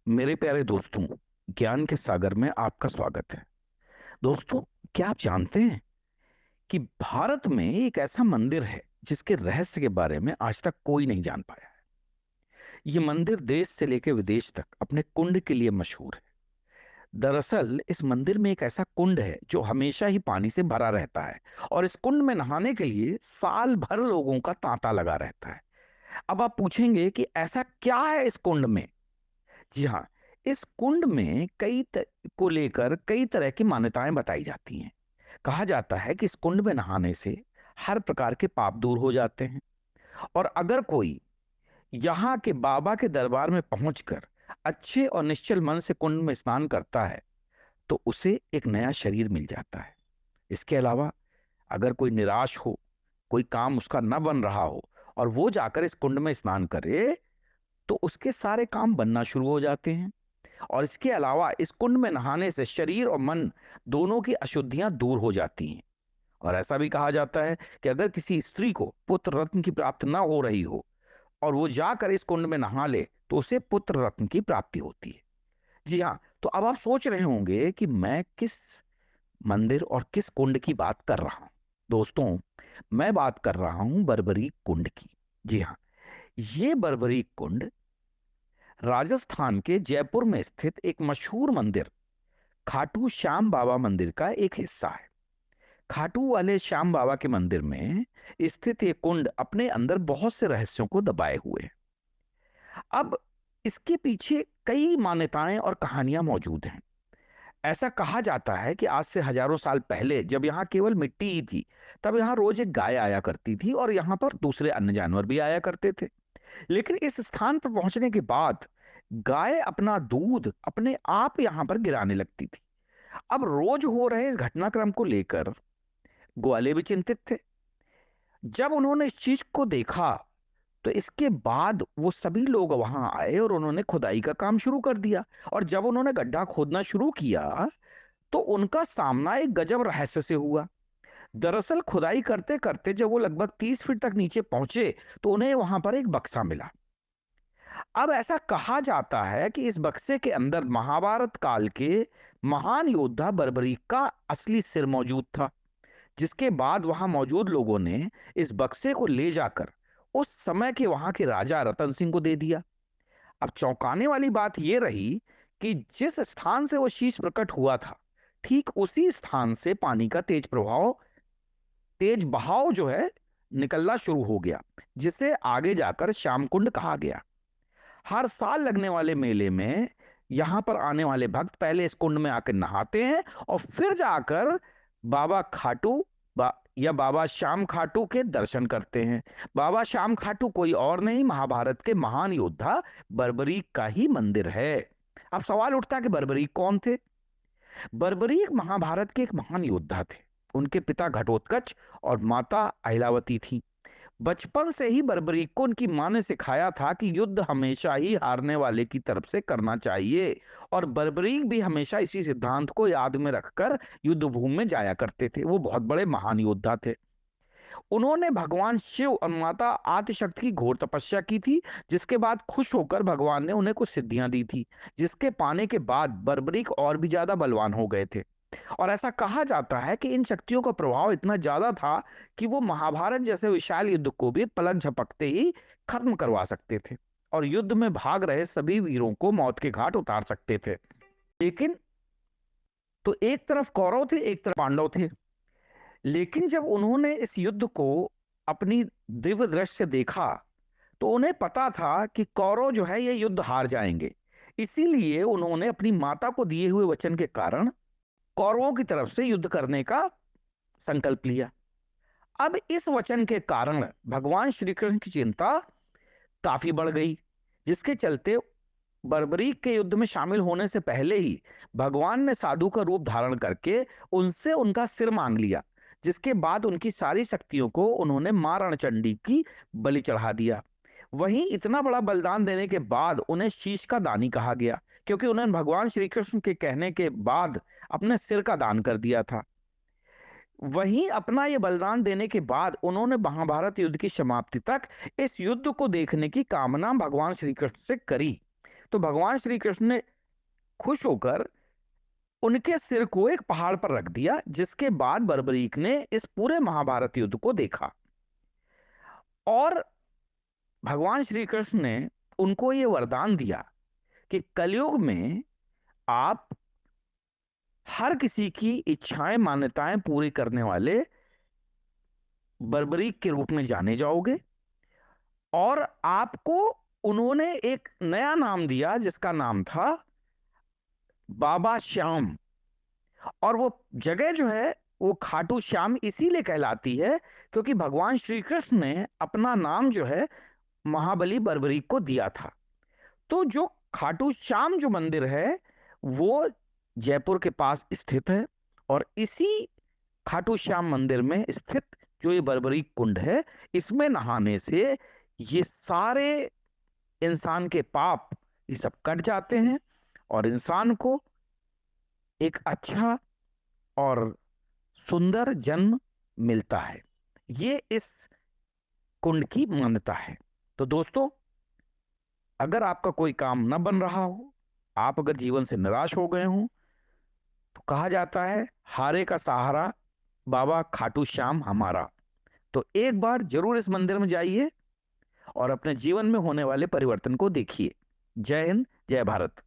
मेरे प्यारे दोस्तों, ज्ञान के सागर में आपका स्वागत है। दोस्तों, क्या आप जानते हैं कि भारत में एक ऐसा मंदिर है जिसके रहस्य के बारे में आज तक कोई नहीं जान पाया है। ये मंदिर देश से लेकर विदेश तक अपने कुंड के लिए मशहूर है। दरअसल इस मंदिर में एक ऐसा कुंड है जो हमेशा ही पानी से भरा रहता है और इस कुंड में नहाने के लिए साल भर लोगों का तांता लगा रहता है। अब आप पूछेंगे कि ऐसा क्या है इस कुंड में। जी हाँ, इस कुंड में को लेकर कई तरह की मान्यताएं बताई जाती हैं। कहा जाता है कि इस कुंड में नहाने से हर प्रकार के पाप दूर हो जाते हैं और अगर कोई यहाँ के बाबा के दरबार में पहुंचकर अच्छे और निश्चल मन से कुंड में स्नान करता है तो उसे एक नया शरीर मिल जाता है। इसके अलावा अगर कोई निराश हो, कोई काम उसका न बन रहा हो और वो जाकर इस कुंड में स्नान करे तो उसके सारे काम बनना शुरू हो जाते हैं। और इसके अलावा इस कुंड में नहाने से शरीर और मन दोनों की अशुद्धियां दूर हो जाती हैं। और ऐसा भी कहा जाता है कि अगर किसी स्त्री को पुत्र रत्न की प्राप्ति न हो रही हो और वो जाकर इस कुंड में नहा ले तो उसे पुत्र रत्न की प्राप्ति होती है। जी हाँ, तो अब आप सोच रहे होंगे कि मैं किस मंदिर और किस कुंड की बात कर रहा हूं। दोस्तों, मैं बात कर रहा हूं बरबरीक कुंड की। जी हाँ, ये बरबरीक कुंड राजस्थान के जयपुर में स्थित एक मशहूर मंदिर खाटू श्याम बाबा मंदिर का एक हिस्सा है। खाटू वाले श्याम बाबा के मंदिर में स्थित ये कुंड अपने अंदर बहुत से रहस्यों को दबाए हुए है। अब इसके पीछे कई मान्यताएं और कहानियां मौजूद हैं। ऐसा कहा जाता है कि आज से हजारों साल पहले जब यहाँ केवल मिट्टी ही थी, तब यहाँ रोज एक गाय आया करती थी और यहाँ पर दूसरे अन्य जानवर भी आया करते थे। लेकिन इस स्थान पर पहुंचने के बाद गाय अपना दूध अपने आप यहाँ पर गिराने लगती थी। अब रोज हो रहे इस घटनाक्रम को लेकर ग्वाले भी चिंतित थे। जब उन्होंने इस चीज को देखा तो इसके बाद वो सभी लोग वहां आए और उन्होंने खुदाई का काम शुरू कर दिया। और जब उन्होंने गड्ढा खोदना शुरू किया तो उनका सामना एक गजब रहस्य से हुआ। दरअसल खुदाई करते करते जब वो लगभग 30 फीट तक नीचे पहुंचे तो उन्हें वहां पर एक बक्सा मिला। अब ऐसा कहा जाता है कि इस बक्से के अंदर महाभारत काल के महान योद्धा बर्बरीक का असली सिर मौजूद था, जिसके बाद वहां मौजूद लोगों ने इस बक्से को ले जाकर उस समय के वहां के राजा रतन सिंह को दे दिया। अब चौंकाने वाली बात यह रही कि जिस स्थान से वो शीश प्रकट हुआ था, ठीक उसी स्थान से पानी का तेज बहाव जो है निकलना शुरू हो गया, जिसे आगे जाकर श्यामकुंड कहा गया। हर साल लगने वाले मेले में यहां पर आने वाले भक्त पहले इस कुंड में आकर नहाते हैं और फिर जाकर बाबा खाटू या बाबा श्याम खाटू के दर्शन करते हैं। बाबा श्याम खाटू कोई और नहीं, महाभारत के महान योद्धा बर्बरीक का ही मंदिर है। अब सवाल उठता है कि बर्बरीक कौन थे। बर्बरीक महाभारत के एक महान योद्धा थे। उनके पिता घटोत्कच और माता अहिलावती थी। बचपन से ही बर्बरीक को उनकी मां ने सिखाया था कि युद्ध हमेशा ही हारने वाले की तरफ से करना चाहिए। और बर्बरीक भी हमेशा इसी सिद्धांत को याद में रखकर युद्ध भूमि में जाया करते थे। वो बहुत बड़े महान योद्धा थे। उन्होंने भगवान शिव और माता आदिशक्ति की घोर तपस्या की थी, जिसके बाद खुश होकर भगवान ने उन्हें कुछ सिद्धियां दी थी, जिसके पाने के बाद बर्बरीक और भी ज्यादा बलवान हो गए थे। और ऐसा कहा जाता है कि इन शक्तियों का प्रभाव इतना ज्यादा था कि वो महाभारत जैसे विशाल युद्ध को भी पलक झपकते ही खत्म करवा सकते थे और युद्ध में भाग रहे सभी वीरों को मौत के घाट उतार सकते थे। लेकिन तो एक तरफ कौरव थे, एक तरफ पांडव थे। लेकिन जब उन्होंने इस युद्ध को अपनी दिव्य दृष्टि से देखा तो उन्हें पता था कि कौरव जो है ये युद्ध हार जाएंगे। इसीलिए उन्होंने अपनी माता को दिए हुए वचन के कारण कौरवों की तरफ से युद्ध करने का संकल्प लिया। अब इस वचन के कारण भगवान श्री कृष्ण की चिंता काफी बढ़ गई, जिसके चलते बर्बरीक के युद्ध में शामिल होने से पहले ही भगवान ने साधु का रूप धारण करके उनसे उनका सिर मांग लिया, जिसके बाद उनकी सारी शक्तियों को उन्होंने मां रणचंडी की बलि चढ़ा दिया। वहीं इतना बड़ा बलिदान देने के बाद उन्हें शीश का दानी कहा गया, क्योंकि उन्होंने भगवान श्री कृष्ण के कहने के बाद अपने सिर का दान कर दिया था। वहीं अपना ये बलिदान देने के बाद उन्होंने महाभारत युद्ध की समाप्ति तक इस युद्ध को देखने की कामना भगवान श्री कृष्ण से करी। तो भगवान श्री कृष्ण ने खुश होकर उनके सिर को एक पहाड़ पर रख दिया, जिसके बाद बर्बरीक ने इस पूरे महाभारत युद्ध को देखा और भगवान श्री कृष्ण ने उनको ये वरदान दिया कि कलयुग में आप हर किसी की इच्छाएं मान्यताएं पूरी करने वाले बर्बरीक के रूप में जाने जाओगे। और आपको उन्होंने एक नया नाम दिया जिसका नाम था बाबा श्याम। और वो जगह जो है वो खाटू श्याम इसीलिए कहलाती है क्योंकि भगवान श्री कृष्ण ने अपना नाम जो है महाबली बर्बरीक को दिया था। तो जो खाटू श्याम जो मंदिर है वो जयपुर के पास स्थित है और इसी खाटू श्याम मंदिर में स्थित जो ये बर्बरीक कुंड है, इसमें नहाने से ये सारे इंसान के पाप ये सब कट जाते हैं और इंसान को एक अच्छा और सुंदर जन्म मिलता है। ये इस कुंड की मान्यता है। तो दोस्तों, अगर आपका कोई काम न बन रहा हो, आप अगर जीवन से निराश हो गए हो, तो कहा जाता है हारे का सहारा बाबा खाटू श्याम हमारा। तो एक बार जरूर इस मंदिर में जाइए और अपने जीवन में होने वाले परिवर्तन को देखिए। जय हिंद, जय भारत।